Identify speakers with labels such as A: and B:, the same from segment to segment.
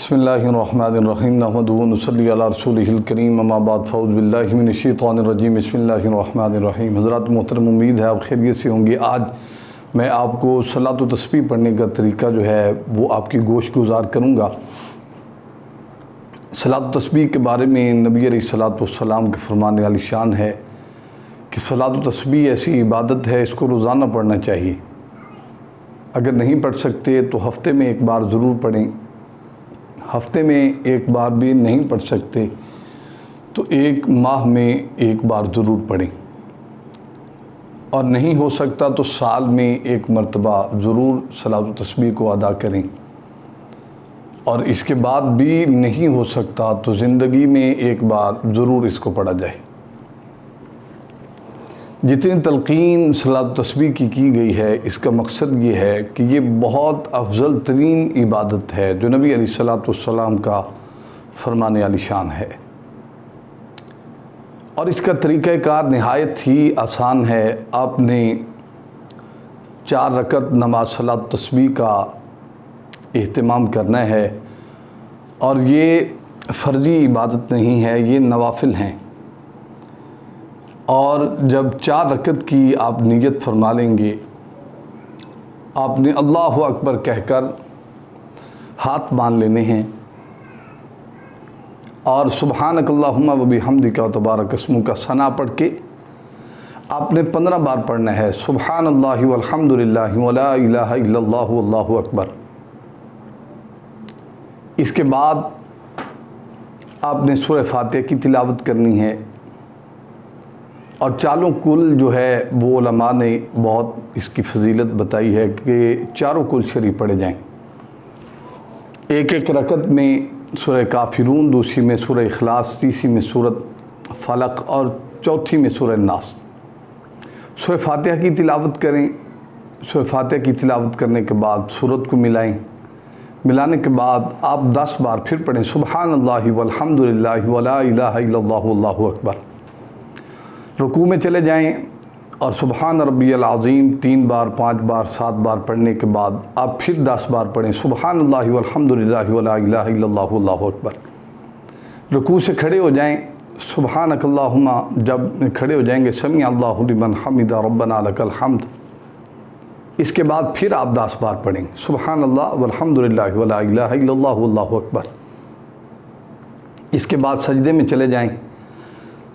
A: بسم اللہ الرحمن الرحیم نحمدہ و نصلی علی رسولہ الکریم اما بعد فاعوذ باللہ من الشیطان الرجیم بسم اللہ الرحمن الرحیم۔ حضرات محترم، امید ہے آپ خیریت سے ہوں گے۔ آج میں آپ کو صلاۃ و تسبیح پڑھنے کا طریقہ جو ہے وہ آپ کی گوش گزار کروں گا۔ صلاۃ و تسبیح کے بارے میں نبی علیہ الصلوۃ والسلام کے فرمان عالی شان ہے کہ صلاۃ و تسبیح ایسی عبادت ہے، اس کو روزانہ پڑھنا چاہیے۔ اگر نہیں پڑھ سکتے تو ہفتے میں ایک بار ضرور پڑھیں، ہفتے میں ایک بار بھی نہیں پڑھ سکتے تو ایک ماہ میں ایک بار ضرور پڑھیں، اور نہیں ہو سکتا تو سال میں ایک مرتبہ ضرور صلاۃ و تسبیح کو ادا کریں، اور اس کے بعد بھی نہیں ہو سکتا تو زندگی میں ایک بار ضرور اس کو پڑھا جائے۔ جتنی تلقین صلاۃ و تسبیح کی گئی ہے، اس کا مقصد یہ ہے کہ یہ بہت افضل ترین عبادت ہے جو نبی علیہ الصلوۃ والسلام کا فرمان عالی شان ہے، اور اس کا طریقہ کار نہایت ہی آسان ہے۔ آپ نے 4 رکعت نماز صلاۃ و تسبیح کا اہتمام کرنا ہے، اور یہ فرضی عبادت نہیں ہے، یہ نوافل ہیں۔ اور جب 4 رکعت کی آپ نیت فرما لیں گے، آپ نے اللہ اکبر کہہ کر ہاتھ باندھ لینے ہیں، اور سبحانک اللہم و بحمدک و تبارک اسمک کا ثنا پڑھ کے آپ نے 15 بار پڑھنا ہے۔ سبحان اللہ والحمد للہ ولا الہ الا اللہ واللہ اکبر۔ اس کے بعد آپ نے سورہ فاتحہ کی تلاوت کرنی ہے، اور چالوں کل جو ہے وہ علماء نے بہت اس کی فضیلت بتائی ہے کہ چاروں کل شریف پڑھے جائیں۔ ایک رکعت میں سورہ کافرون، دوسری میں سورہ اخلاص، تیسری میں سورۃ فلق، اور چوتھی میں سورہ ناس۔ سورہ فاتحہ کی تلاوت کریں۔ سورہ فاتحہ کی تلاوت کرنے کے بعد سورت کو ملائیں۔ ملانے کے بعد آپ 10 بار پھر پڑھیں سبحان اللہ والحمد للہ ولا الہ الا اللہ واللہ اکبر۔ رکوع میں چلے جائیں، اور سبحان ربی العظیم 3 بار، 5 بار، 7 بار پڑھنے کے بعد آپ پھر 10 بار پڑھیں سبحان اللہ والحمد للہ ولا الہ الا اللہ واللہ اکبر۔ رکوع سے کھڑے ہو جائیں، سبحانک اللہم جب کھڑے ہو جائیں گے سمیع اللہ لمن حمدہ ربنا لک الحمد۔ اس کے بعد پھر آپ 10 بار پڑھیں سبحان اللہ والحمد للہ ولا الہ الا اللہ واللہ اکبر۔ اس کے بعد سجدے میں چلے جائیں۔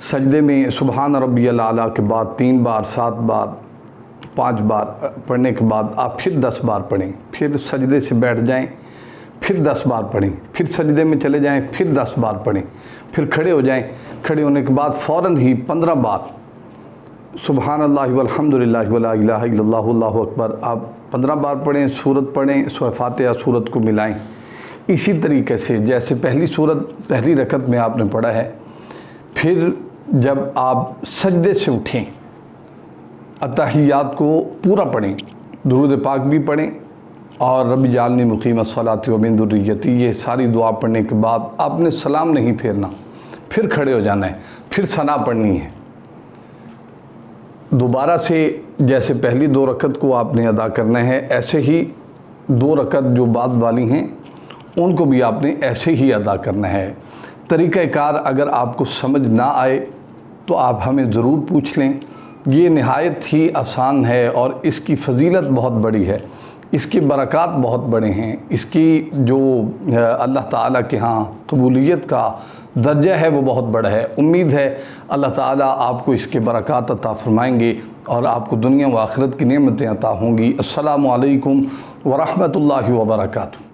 A: سجدے میں سبحان ربی الاعلیٰ کے بعد 3 بار، 7 بار، 5 بار پڑھنے کے بعد آپ پھر 10 بار پڑھیں، پھر سجدے سے بیٹھ جائیں، پھر 10 بار پڑھیں، پھر سجدے میں چلے جائیں، پھر 10 بار پڑھیں، پھر کھڑے ہو جائیں۔ کھڑے ہونے کے بعد فوراً ہی 15 بار سبحان اللہ والحمد للہ ولا الہ الا اللہ واللہ اکبر آپ 15 بار پڑھیں، سورت پڑھیں، سورہ فاتحہ سورت کو ملائیں۔ اسی طریقے سے جیسے پہلی رکعت میں آپ نے پڑھا ہے، پھر جب آپ سجدے سے اٹھیں اتحیات کو پورا پڑھیں، درود پاک بھی پڑھیں، اور رب اجعلنی مقیم الصلاۃ ومن ذریتی، یہ ساری دعا پڑھنے کے بعد آپ نے سلام نہیں پھیرنا، پھر کھڑے ہو جانا ہے، پھر ثنا پڑھنی ہے۔ دوبارہ سے جیسے پہلی 2 رکعت کو آپ نے ادا کرنا ہے، ایسے ہی 2 رکعت جو بعد والی ہیں ان کو بھی آپ نے ایسے ہی ادا کرنا ہے۔ طریقہ کار اگر آپ کو سمجھ نہ آئے تو آپ ہمیں ضرور پوچھ لیں۔ یہ نہایت ہی آسان ہے، اور اس کی فضیلت بہت بڑی ہے، اس کی برکات بہت بڑے ہیں، اس کی جو اللہ تعالیٰ کے ہاں قبولیت کا درجہ ہے وہ بہت بڑا ہے۔ امید ہے اللہ تعالیٰ آپ کو اس کے برکات عطا فرمائیں گے، اور آپ کو دنیا و آخرت کی نعمتیں عطا ہوں گی۔ السلام علیکم ورحمۃ اللہ وبرکاتہ۔